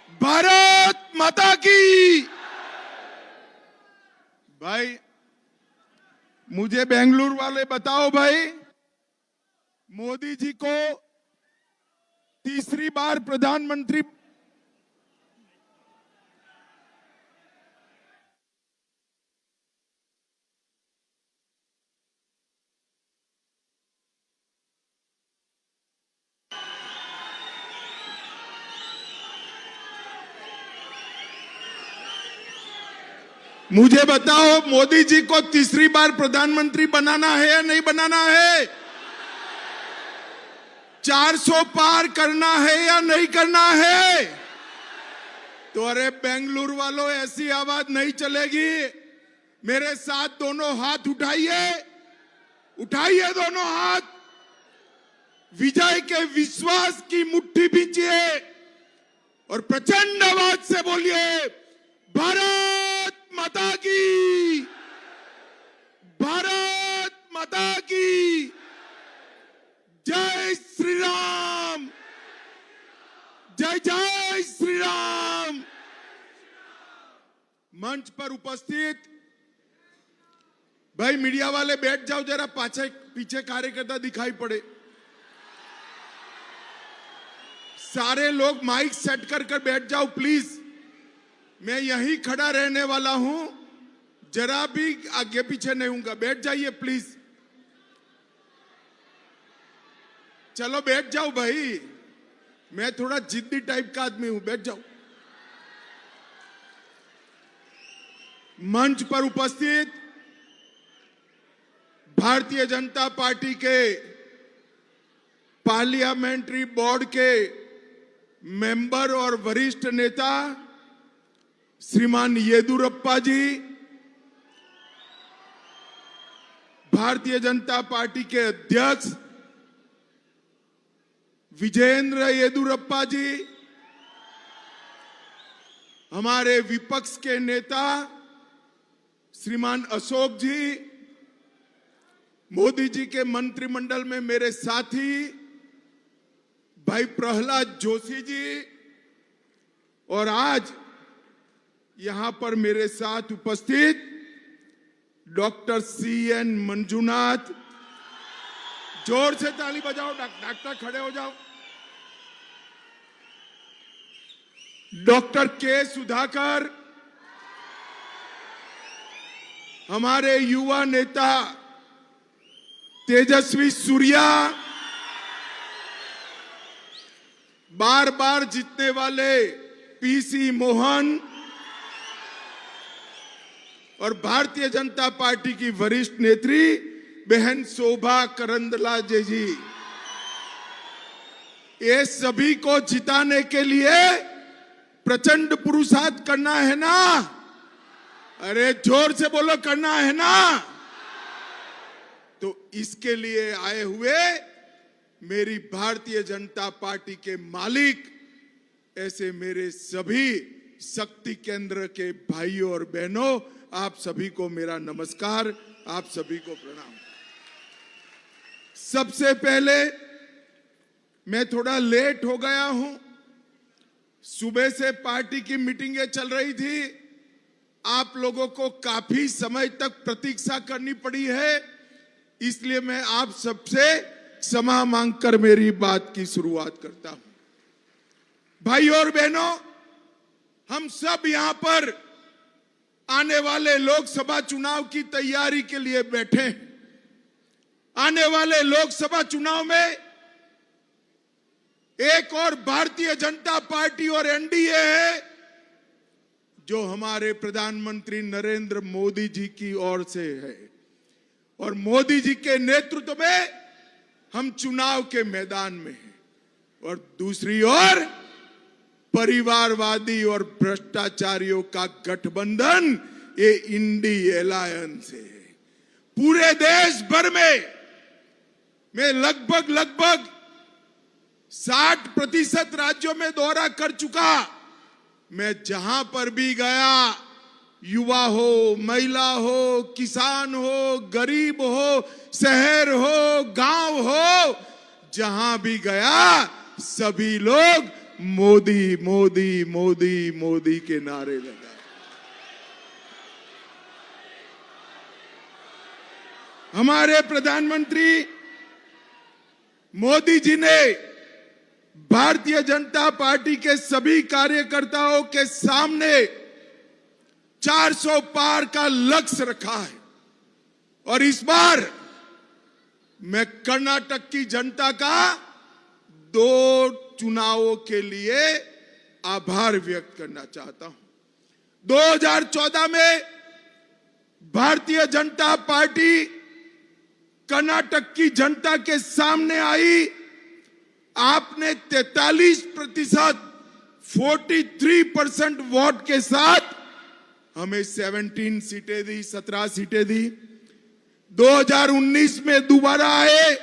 भारत माता की। भाई मुझे बेंगलुरु वाले बताओ भाई, मोदी जी को तीसरी बार प्रधानमंत्री मुझे बताओ, मोदी जी को तीसरी बार प्रधानमंत्री बनाना है या नहीं बनाना है? 400 पार करना है या नहीं करना है? तो अरे बेंगलुरु वालों, ऐसी आवाज नहीं चलेगी। मेरे साथ दोनों हाथ उठाइए, उठाइए दोनों हाथ, विजय के विश्वास की मुट्ठी भींचिए और प्रचंड आवाज से बोलिए, भारत माता की, भारत माता की, जय श्री राम, जय जय श्री राम। मंच पर उपस्थित भाई मीडिया वाले बैठ जाओ जरा, पीछे कार्यकर्ता दिखाई पड़े। सारे लोग माइक सेट कर बैठ जाओ प्लीज। मैं यहीं खड़ा रहने वाला हूं, जरा भी आगे पीछे नहीं हूंगा। बैठ जाइए प्लीज, चलो बैठ जाओ भाई, मैं थोड़ा जिद्दी टाइप का आदमी हूं, बैठ जाओ। मंच पर उपस्थित भारतीय जनता पार्टी के पार्लियामेंट्री बोर्ड के मेंबर और वरिष्ठ नेता श्रीमान येदुरप्पा जी, भारतीय जनता पार्टी के अध्यक्ष विजेंद्र येदुरप्पा जी, हमारे विपक्ष के नेता श्रीमान अशोक जी, मोदी जी के मंत्रिमंडल में मेरे साथी भाई प्रहलाद जोशी जी, और आज यहां पर मेरे साथ उपस्थित डॉक्टर CN मंजुनाथ। जोर से ताली बजाओ, डॉक्टर खड़े हो जाओ। डॉक्टर K सुधाकर, हमारे युवा नेता तेजस्वी सूर्या, बार बार जीतने वाले PC मोहन, और भारतीय जनता पार्टी की वरिष्ठ नेत्री बहन शोभा करंदलाजे जी। ये सभी को जिताने के लिए प्रचंड पुरुषार्थ करना है ना? अरे जोर से बोलो, करना है ना? तो इसके लिए आए हुए मेरी भारतीय जनता पार्टी के मालिक, ऐसे मेरे सभी शक्ति केंद्र के भाइयों और बहनों, आप सभी को मेरा नमस्कार, आप सभी को प्रणाम। सबसे पहले मैं थोड़ा लेट हो गया हूं, सुबह से पार्टी की मीटिंगें चल रही थी, आप लोगों को काफी समय तक प्रतीक्षा करनी पड़ी है, इसलिए मैं आप सबसे क्षमा मांगकर मेरी बात की शुरुआत करता हूं। भाइयों और बहनों, हम सब यहां पर आने वाले लोकसभा चुनाव की तैयारी के लिए बैठे हैं। आने वाले लोकसभा चुनाव में एक और भारतीय जनता पार्टी और NDA है, जो हमारे प्रधानमंत्री नरेंद्र मोदी जी की ओर से है, और मोदी जी के नेतृत्व में हम चुनाव के मैदान में हैं। और दूसरी ओर परिवारवादी और भ्रष्टाचारियों का गठबंधन, ये इंडी अलायंस है। पूरे देश भर में मैं लगभग 60% राज्यों में दौरा कर चुका। मैं जहां पर भी गया, युवा हो, महिला हो, किसान हो, गरीब हो, शहर हो, गांव हो, जहां भी गया सभी लोग मोदी मोदी मोदी मोदी के नारे लगाए। हमारे प्रधानमंत्री मोदी जी ने भारतीय जनता पार्टी के सभी कार्यकर्ताओं के सामने 400 पार का लक्ष्य रखा है और इस बार मैं कर्नाटक की जनता का 2 चुनावों के लिए आभार व्यक्त करना चाहता हूं। 2014 में भारतीय जनता पार्टी कर्नाटक की जनता के सामने आई। आपने 43%, 43% वोट के साथ हमें 17 सीटें दी, 17 सीटें दी। 2019 में दोबारा आए,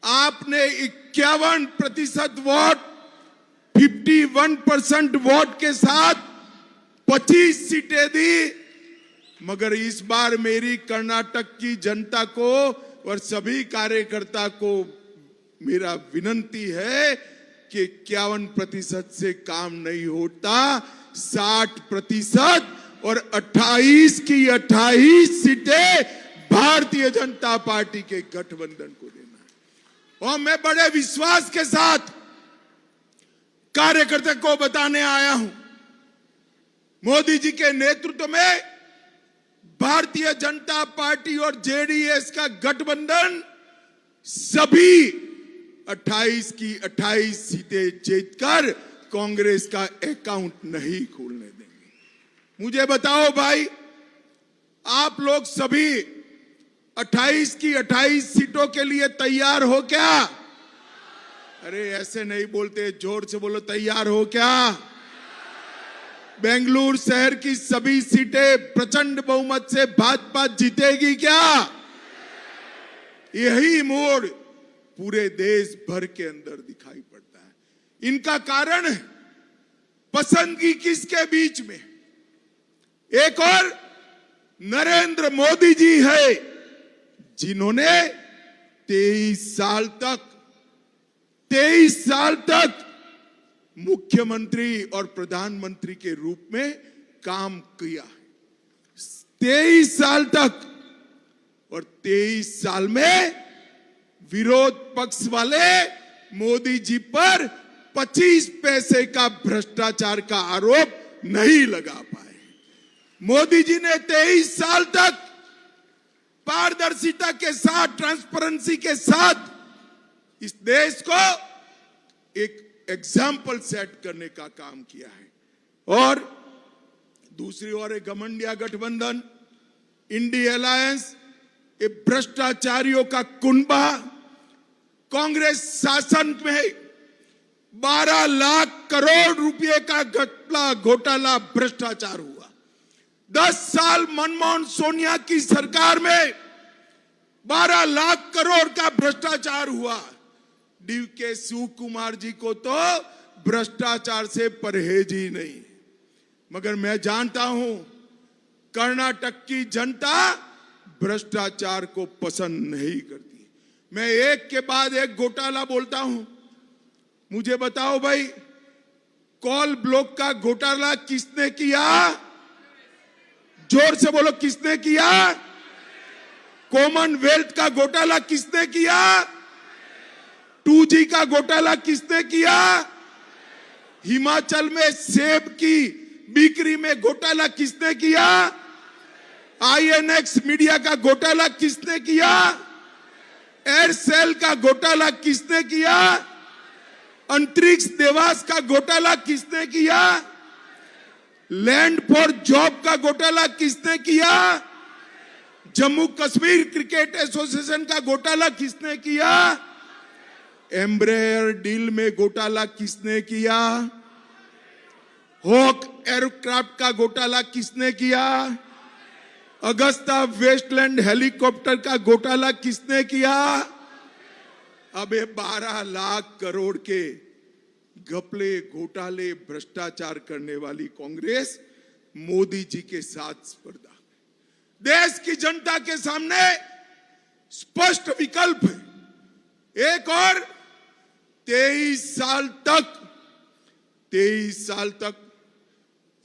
आपने 51% वोट, 51% वोट के साथ 25 सीटें दी। मगर इस बार मेरी कर्नाटक की जनता को और सभी कार्यकर्ता को मेरा विनंती है कि 51% से काम नहीं होता, 60% और 28 की 28 सीटें भारतीय जनता पार्टी के गठबंधन को देना है। और मैं बड़े विश्वास के साथ कार्यकर्ता को बताने आया हूं, मोदी जी के नेतृत्व में भारतीय जनता पार्टी और जेडीएस का गठबंधन सभी 28 की 28 सीटें जीतकर कांग्रेस का अकाउंट नहीं खोलने देंगे। मुझे बताओ भाई, आप लोग सभी 28 की 28 सीटों के लिए तैयार हो क्या? अरे ऐसे नहीं बोलते, जोर से बोलो, तैयार हो क्या? बेंगलुरु शहर की सभी सीटें प्रचंड बहुमत से भाजपा जीतेगी क्या? यही मोड़ पूरे देश भर के अंदर दिखाई पड़ता है। इनका कारण पसंदगी किसके बीच में? एक और नरेंद्र मोदी जी है, जिन्होंने 23 साल तक मुख्यमंत्री और प्रधानमंत्री के रूप में काम किया। 23 साल तक, और 23 साल में विरोध पक्ष वाले मोदी जी पर 25 पैसे का भ्रष्टाचार का आरोप नहीं लगा पाए। मोदी जी ने 23 साल तक पारदर्शिता के साथ, ट्रांसपेरेंसी के साथ इस देश को एक एग्जाम्पल सेट करने का काम किया है। और दूसरी ओर एक घमंडिया गठबंधन, इंडिया अलायंस, ये भ्रष्टाचारियों का कुनबा। कांग्रेस शासन में 12 लाख करोड़ रुपए का घोटाला भ्रष्टाचार हुआ। 10 साल मनमोहन सोनिया की सरकार में 12 लाख करोड़ का भ्रष्टाचार हुआ। डीके शिव कुमार जी को तो भ्रष्टाचार से परहेज ही नहीं। मगर मैं जानता हूं कर्नाटक की जनता भ्रष्टाचार को पसंद नहीं करती। मैं एक के बाद एक घोटाला बोलता हूं। मुझे बताओ भाई, कोल ब्लॉक का घोटाला किसने किया? जोर से बोलो, किसने किया? कॉमनवेल्थ का घोटाला किसने किया? 2G का घोटाला किसने किया? हिमाचल में सेब की बिक्री में घोटाला किसने किया? INX मीडिया का घोटाला किसने किया? एयरसेल का घोटाला किसने किया? अंतरिक्ष देवास का घोटाला किसने किया? लैंड फॉर जॉब का घोटाला किसने किया? जम्मू कश्मीर क्रिकेट एसोसिएशन का घोटाला किसने किया? एम्ब्रेयर डील में घोटाला किसने किया? हॉक एयरक्राफ्ट का घोटाला किसने किया? अगस्ता वेस्टलैंड हेलीकॉप्टर का घोटाला किसने किया? अब ये 12 लाख करोड़ के घपले, घोटाले, भ्रष्टाचार करने वाली कांग्रेस मोदी जी के साथ स्पर्धा। देश की जनता के सामने स्पष्ट विकल्प है। एक और 23 साल तक 23 साल तक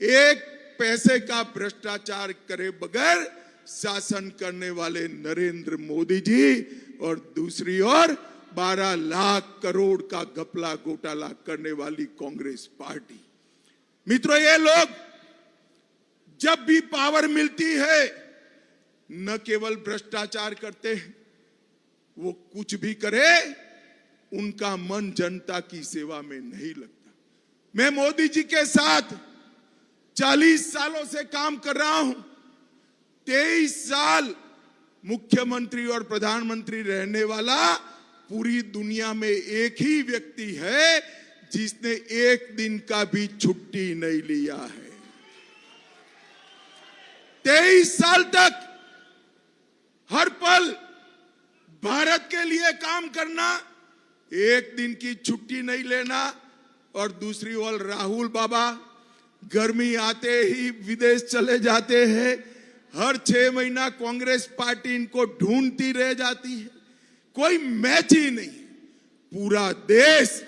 एक पैसे का भ्रष्टाचार करे बगैर शासन करने वाले नरेंद्र मोदी जी और दूसरी ओर 12 लाख करोड़ का घपला घोटाला करने वाली कांग्रेस पार्टी। मित्रों, ये लोग जब भी पावर मिलती है न केवल भ्रष्टाचार करते हैं, वो कुछ भी करे उनका मन जनता की सेवा में नहीं लगता। मैं मोदी जी के साथ 40 सालों से काम कर रहा हूं। 23 साल मुख्यमंत्री और प्रधानमंत्री रहने वाला पूरी दुनिया में एक ही व्यक्ति है जिसने एक दिन का भी छुट्टी नहीं लिया है। 23 साल तक हर पल भारत के लिए काम करना, एक दिन की छुट्टी नहीं लेना। और दूसरी ओर राहुल बाबा गर्मी आते ही विदेश चले जाते हैं। हर 6 महीना कांग्रेस पार्टी इनको ढूंढती रह जाती है, कोई मैच ही नहीं। पूरा देश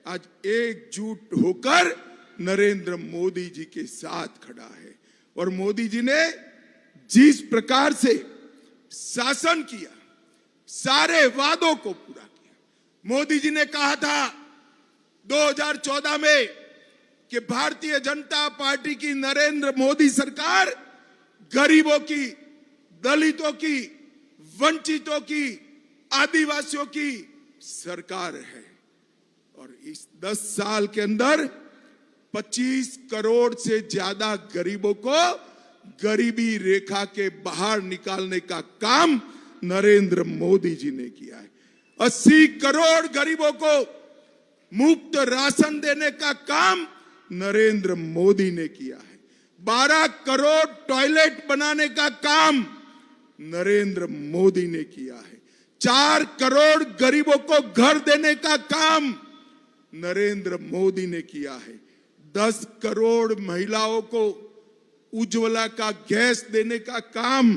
आज एकजुट होकर नरेंद्र मोदी जी के साथ खड़ा है। और मोदी जी ने जिस प्रकार से शासन किया, सारे वादों को पूरा किया। मोदी जी ने कहा था 2014 में कि भारतीय जनता पार्टी की नरेंद्र मोदी सरकार गरीबों की, दलितों की, वंचितों की, आदिवासियों की सरकार है। और इस 10 साल के अंदर 25 करोड़ से ज्यादा गरीबों को गरीबी रेखा के बाहर निकालने का काम नरेंद्र मोदी जी ने किया है। 80 करोड़ गरीबों को मुफ्त राशन देने का काम नरेंद्र मोदी ने किया है। 12 करोड़ टॉयलेट बनाने का काम नरेंद्र मोदी ने किया है। 4 करोड़ गरीबों को घर देने का काम नरेंद्र मोदी ने किया है। 10 करोड़ महिलाओं को उज्ज्वला का गैस देने का काम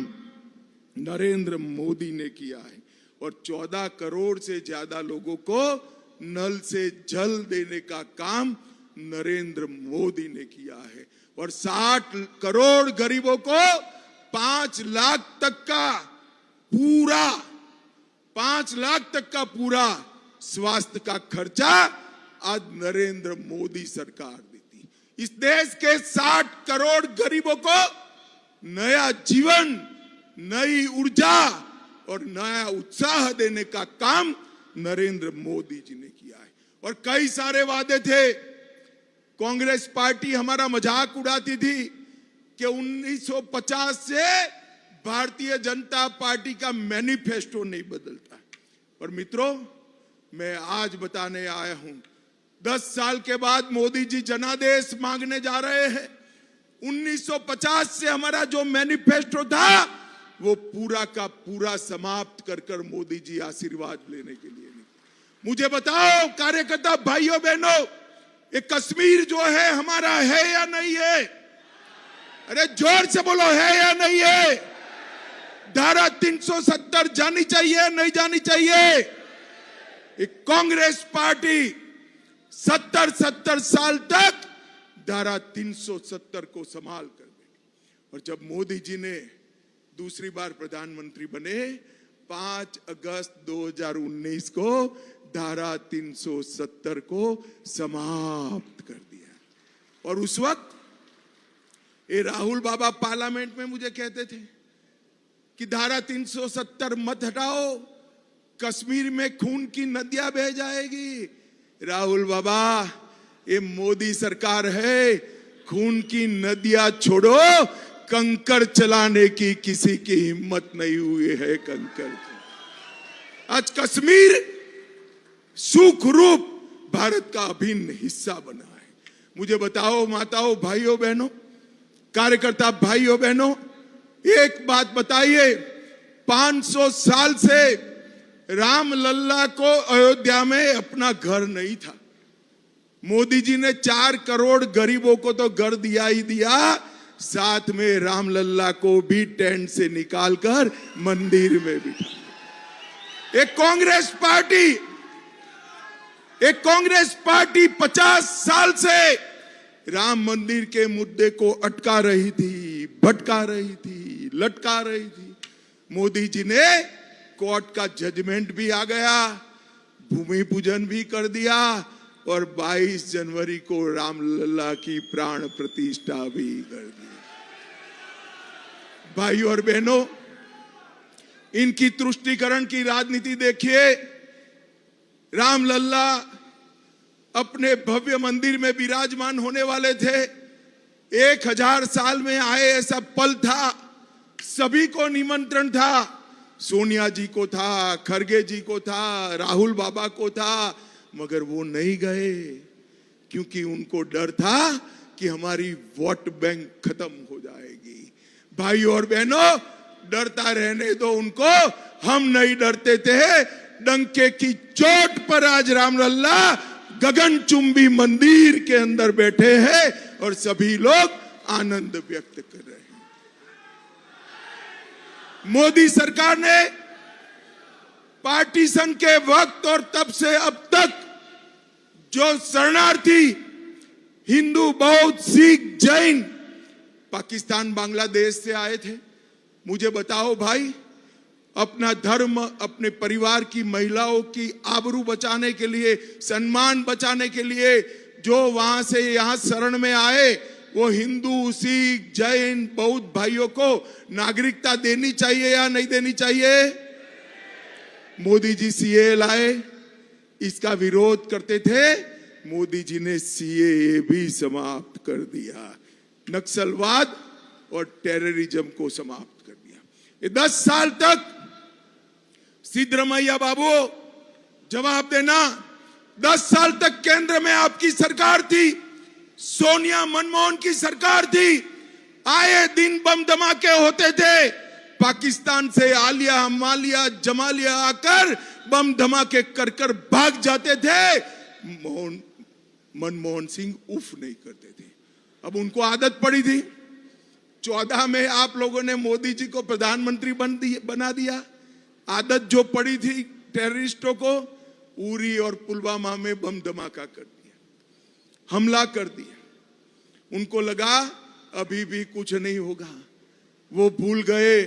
नरेंद्र मोदी ने किया है। और 14 करोड़ से ज्यादा लोगों को नल से जल देने का काम नरेंद्र मोदी ने किया है। और 60 करोड़ गरीबों को 5 लाख तक का पूरा 5 लाख तक का पूरा स्वास्थ्य का खर्चा आज नरेंद्र मोदी सरकार देती। इस देश के 60 करोड़ गरीबों को नया जीवन, नई ऊर्जा और नया उत्साह देने का काम नरेंद्र मोदी जी ने किया है। और कई सारे वादे थे। कांग्रेस पार्टी हमारा मजाक उड़ाती थी कि 1950 से भारतीय जनता पार्टी का मैनिफेस्टो नहीं बदलता। और मित्रों, मैं आज बताने आया हूं, 10 साल के बाद मोदी जी जनादेश मांगने जा रहे हैं। 1950 से हमारा जो मैनिफेस्टो था वो पूरा का पूरा समाप्त कर मोदी जी आशीर्वाद लेने के लिए निकले। मुझे बताओ कार्यकर्ता भाइयों बहनों, ये कश्मीर जो है हमारा है या नहीं है? अरे जोर से बोलो, है या नहीं है? धारा 370 जानी चाहिए, नहीं जानी चाहिए? एक कांग्रेस पार्टी 70 साल तक धारा 370 को संभाल कर देगी। और जब मोदी जी ने दूसरी बार प्रधानमंत्री बने 5 अगस्त 2019 को धारा 370 को समाप्त कर दिया। और उस वक्त ये राहुल बाबा पार्लियामेंट में मुझे कहते थे कि धारा 370 मत हटाओ, कश्मीर में खून की नदियां बह जाएगी। राहुल बाबा, ये मोदी सरकार है, खून की नदियां छोड़ो, कंकड़ चलाने की किसी की हिम्मत नहीं हुई है। कंकड़ आज कश्मीर सुखरूप भारत का अभिन्न हिस्सा बना है। मुझे बताओ माताओं, भाइयों बहनों, कार्यकर्ता भाइयों बहनों, एक बात बताइए, 500 साल से राम लल्ला को अयोध्या में अपना घर नहीं था। मोदी जी ने 4 करोड़ गरीबों को तो घर दिया ही दिया, साथ में राम लल्ला को भी टेंट से निकालकर मंदिर में बिठा। एक कांग्रेस पार्टी एक कांग्रेस पार्टी 50 साल से राम मंदिर के मुद्दे को अटका रही थी, भटका रही थी, लटका रही थी। मोदी जी ने कोर्ट का जजमेंट भी आ गया, भूमि पूजन भी कर दिया और 22 जनवरी को रामलला की प्राण प्रतिष्ठा भी कर दी। भाइयों और बहनों, इनकी तुष्टीकरण की राजनीति देखिए। रामलला अपने भव्य मंदिर में विराजमान होने वाले थे। 1000 साल में आए ऐसा पल था, सभी को निमंत्रण था। सोनिया जी को था, खरगे जी को था, राहुल बाबा को था, मगर वो नहीं गए क्योंकि उनको डर था कि हमारी वोट बैंक खत्म हो जाएगी। भाइयों और बहनों, डरता रहने दो उनको, हम नहीं डरते थे। डंके की चोट पर आज रामलला गगनचुंबी मंदिर के अंदर बैठे हैं और सभी लोग आनंद व्यक्त कर रहे हैं। मोदी सरकार ने पार्टीशन के वक्त और तब से अब तक जो शरणार्थी हिंदू, बौद्ध, सिख, जैन पाकिस्तान, बांग्लादेश से आए थे, मुझे बताओ भाई, अपना धर्म, अपने परिवार की महिलाओं की आबरू बचाने के लिए, सम्मान बचाने के लिए जो वहां से यहां शरण में आए, वो हिंदू, सिख, जैन, बौद्ध भाइयों को नागरिकता देनी चाहिए या नहीं देनी चाहिए? मोदी जी सीए लाए, इसका विरोध करते थे, मोदी जी ने सीए भी समाप्त कर दिया, नक्सलवाद और टेररिज्म को समाप्त कर दिया। ये 10 साल तक सिद्धरमैया बाबू जवाब देना, 10 साल तक केंद्र में आपकी सरकार थी, सोनिया मनमोहन की सरकार थी, आए दिन बम धमाके होते थे। पाकिस्तान से आलिया, मालिया, जमालिया आकर बम धमाके कर कर भाग जाते थे। मनमोहन सिंह उफ नहीं करते थे, अब उनको आदत पड़ी थी। 14 में आप लोगों ने मोदी जी को प्रधानमंत्री बना दिया। आदत जो पड़ी थी टेररिस्टों को, उरी और पुलवामा में बम धमाका कर दिया, हमला कर दिया। उनको लगा अभी भी कुछ नहीं होगा। वो भूल गए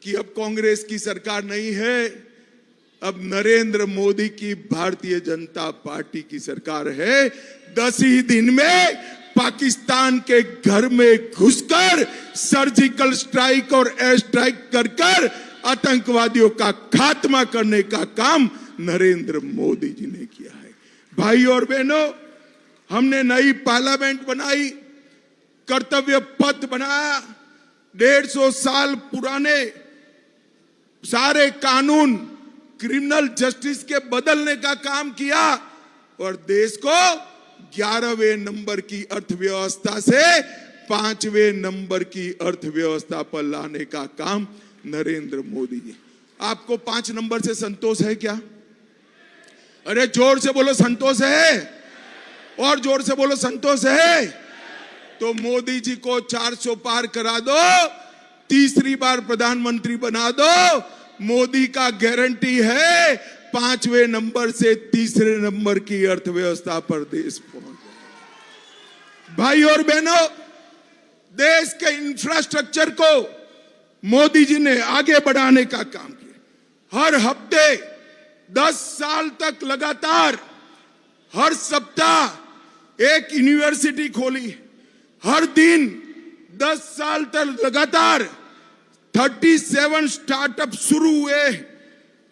कि अब कांग्रेस की सरकार नहीं है, अब नरेंद्र मोदी की भारतीय जनता पार्टी की सरकार है। 10 ही दिन में पाकिस्तान के घर में घुसकर सर्जिकल स्ट्राइक और एयर स्ट्राइक कर कर आतंकवादियों का खात्मा करने का काम नरेंद्र मोदी जी ने किया है। भाइयों और बहनों, हमने नई पार्लियामेंट बनाई, कर्तव्य पथ बनाया, 150 साल पुराने सारे कानून क्रिमिनल जस्टिस के बदलने का काम किया और देश को 11वें नंबर की अर्थव्यवस्था से 5वें नंबर की अर्थव्यवस्था पर लाने का काम नरेंद्र मोदी जी। आपको 5 नंबर से संतोष है क्या? अरे जोर से बोलो संतोष है, और जोर से बोलो संतोष है। तो मोदी जी को 400 पार करा दो, तीसरी बार प्रधानमंत्री बना दो। मोदी का गारंटी है 5वें नंबर से तीसरे नंबर की अर्थव्यवस्था पर देश पहुंच जाए। भाई और बहनों, देश के इंफ्रास्ट्रक्चर को मोदी जी ने आगे बढ़ाने का काम किया। हर हफ्ते 10 साल तक लगातार हर सप्ताह एक यूनिवर्सिटी खोली, हर दिन 10 साल तक लगातार 37 स्टार्टअप शुरू हुए,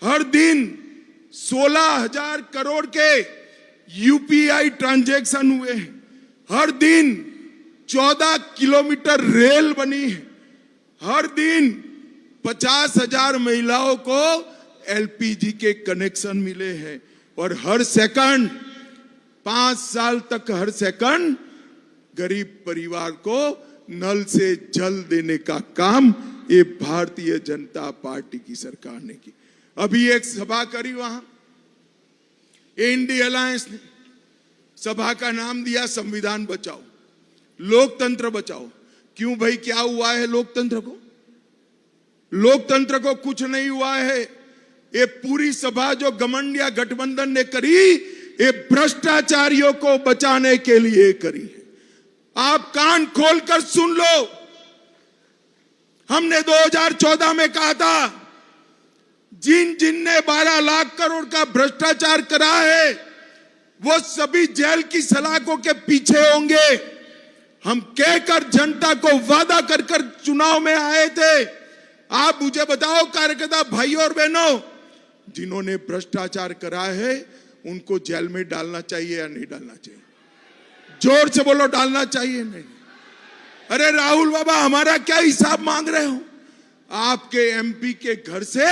हर दिन 16,000 करोड़ के यूपीआई ट्रांजैक्शन हुए, हर दिन 14 किलोमीटर रेल बनी, हर दिन 50,000 महिलाओं को एलपीजी के कनेक्शन मिले हैं और हर सेकंड 5 साल तक हर सेकंड गरीब परिवार को नल से जल देने का काम ये भारतीय जनता पार्टी की सरकार ने की। अभी एक सभा करी वहां इंडिया अलायंस ने, सभा का नाम दिया संविधान बचाओ, लोकतंत्र बचाओ। क्यों भाई, क्या हुआ है लोकतंत्र को? लोकतंत्र को कुछ नहीं हुआ है। ये पूरी सभा जो घमंडिया गठबंधन ने करी, ये भ्रष्टाचारियों को बचाने के लिए करी है। आप कान खोलकर सुन लो। हमने 2014 में कहा था, जिन जिनने 12 लाख करोड़ का भ्रष्टाचार करा है वो सभी जेल की सलाखों के पीछे होंगे। हम कहकर जनता को वादा कर कर चुनाव में आए थे। आप मुझे बताओ कार्यकर्ता भाइयों और बहनों, जिन्होंने भ्रष्टाचार करा है उनको जेल में डालना चाहिए या नहीं डालना चाहिए? जोर से बोलो, डालना चाहिए नहीं? अरे राहुल बाबा, हमारा क्या हिसाब मांग रहे हो? आपके एमपी के घर से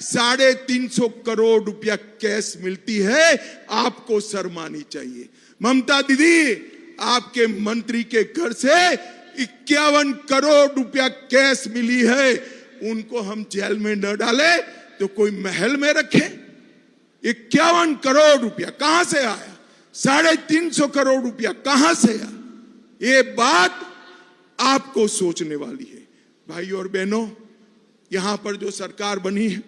350 करोड़ रुपया कैश मिलती है, आपको शर्म आनी चाहिए। ममता दीदी, आपके मंत्री के घर से 51 करोड़ रुपया कैश मिली है, उनको हम जेल में न डाले तो कोई महल में रखे? 51 करोड़ रुपया कहां से आया? 350 करोड़ रुपया कहां से आया? ये बात आपको सोचने वाली है। भाइयों और बहनों, यहां पर जो सरकार बनी है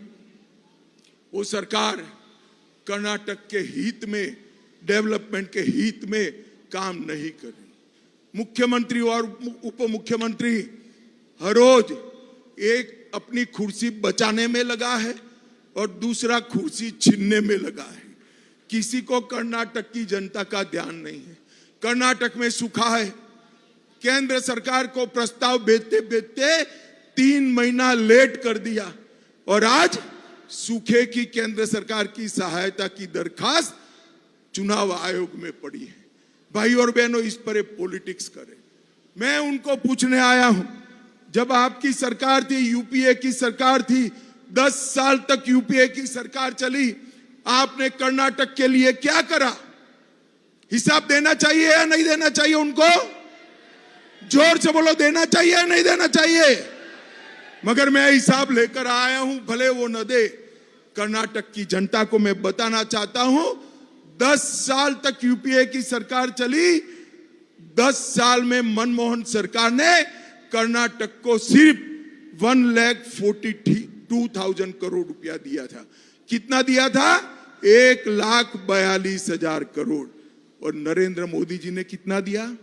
वो सरकार कर्नाटक के हित में, डेवलपमेंट के हित में काम नहीं कर रही। मुख्यमंत्री और उप मुख्यमंत्री हर रोज एक अपनी कुर्सी बचाने में लगा है और दूसरा कुर्सी छीनने में लगा है। किसी को कर्नाटक की जनता का ध्यान नहीं है। कर्नाटक में सूखा है। केंद्र सरकार को प्रस्ताव भेजते भेजते 3 महीना लेट कर दिया और आज सूखे की केंद्र सरकार की सहायता की दरखास्त चुनाव आयोग में पड़ी है। भाई और बहनों, इस पर पॉलिटिक्स करें। मैं उनको पूछने आया हूं, जब आपकी सरकार थी, यूपीए की सरकार थी, 10 साल तक यूपीए की सरकार चली, आपने कर्नाटक के लिए क्या करा? हिसाब देना चाहिए या नहीं देना चाहिए उनको? जोर से बोलो, देना चाहिए या नहीं देना चाहिए? मगर मैं हिसाब लेकर आया हूं, भले वो न दे। कर्नाटक की जनता को मैं बताना चाहता हूं, 10 साल तक यूपीए की सरकार चली। 10 साल में मनमोहन सरकार ने कर्नाटक को सिर्फ 1,42,000 करोड़ रुपया दिया था। कितना दिया था? 1,42,000 करोड़। और नरेंद्र मोदी जी ने कितना दिया?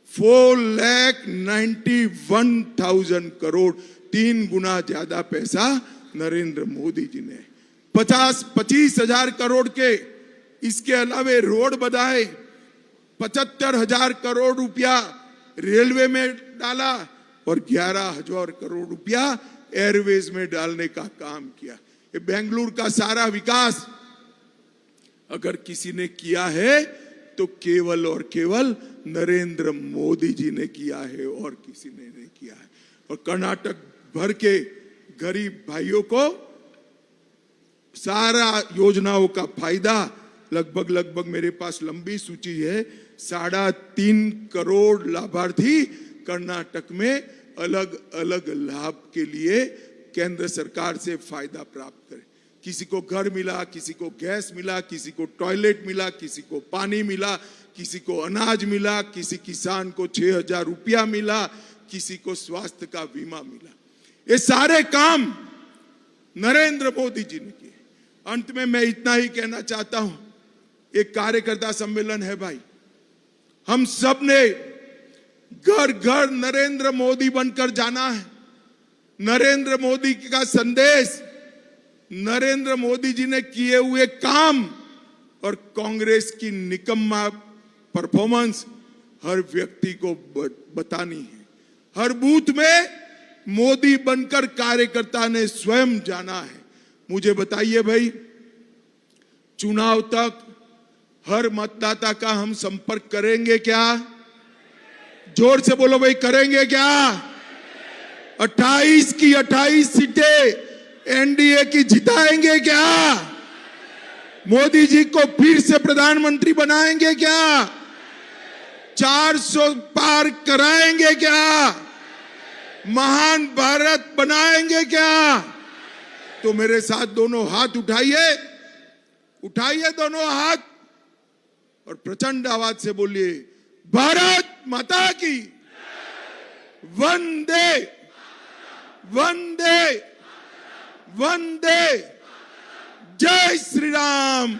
4,91,000 करोड़। 3 गुना ज्यादा पैसा नरेंद्र मोदी जी ने। 25,000 करोड़ के इसके अलावे रोड बनाए, 75,000 करोड़ रुपया रेलवे में डाला और 11,000 करोड़ रुपया एयरवेज में डालने का काम किया। ये बेंगलुरु का सारा विकास अगर किसी ने किया है तो केवल और केवल नरेंद्र मोदी जी ने किया है और किसी ने नहीं किया है। और कर्नाटक भर के गरीब भाइयों को सारा योजनाओं का फायदा लगभग मेरे पास लंबी सूची है, 3.5 करोड़ लाभार्थी कर्नाटक में अलग अलग लाभ के लिए केंद्र सरकार से फायदा प्राप्त करें। किसी को घर मिला, किसी को गैस मिला, किसी को टॉयलेट मिला, किसी को पानी मिला, किसी को अनाज मिला, किसी किसान को 6,000 रुपया मिला, किसी को स्वास्थ्य का बीमा मिला। ये सारे काम नरेंद्र मोदी जी ने किए। अंत में मैं इतना ही कहना चाहता हूं, एक कार्यकर्ता सम्मेलन है भाई, हम सब ने घर घर नरेंद्र मोदी बनकर जाना है। नरेंद्र मोदी का संदेश, नरेंद्र मोदी जी ने किए हुए काम और कांग्रेस की निकम्मा परफॉर्मेंस हर व्यक्ति को बतानी है। हर बूथ में मोदी बनकर कार्यकर्ता ने स्वयं जाना है। मुझे बताइए भाई, चुनाव तक हर मतदाता का हम संपर्क करेंगे क्या? जोर से बोलो भाई, करेंगे क्या? 28 की 28 सीटें एनडीए की जिताएंगे क्या? मोदी जी को फिर से प्रधानमंत्री बनाएंगे क्या? 400 पार कराएंगे क्या? महान भारत बनाएंगे क्या? तो मेरे साथ दोनों हाथ उठाइए, उठाइए दोनों हाथ और प्रचंड आवाज से बोलिए, भारत माता की वंदे वंदे वंदे, जय श्री राम।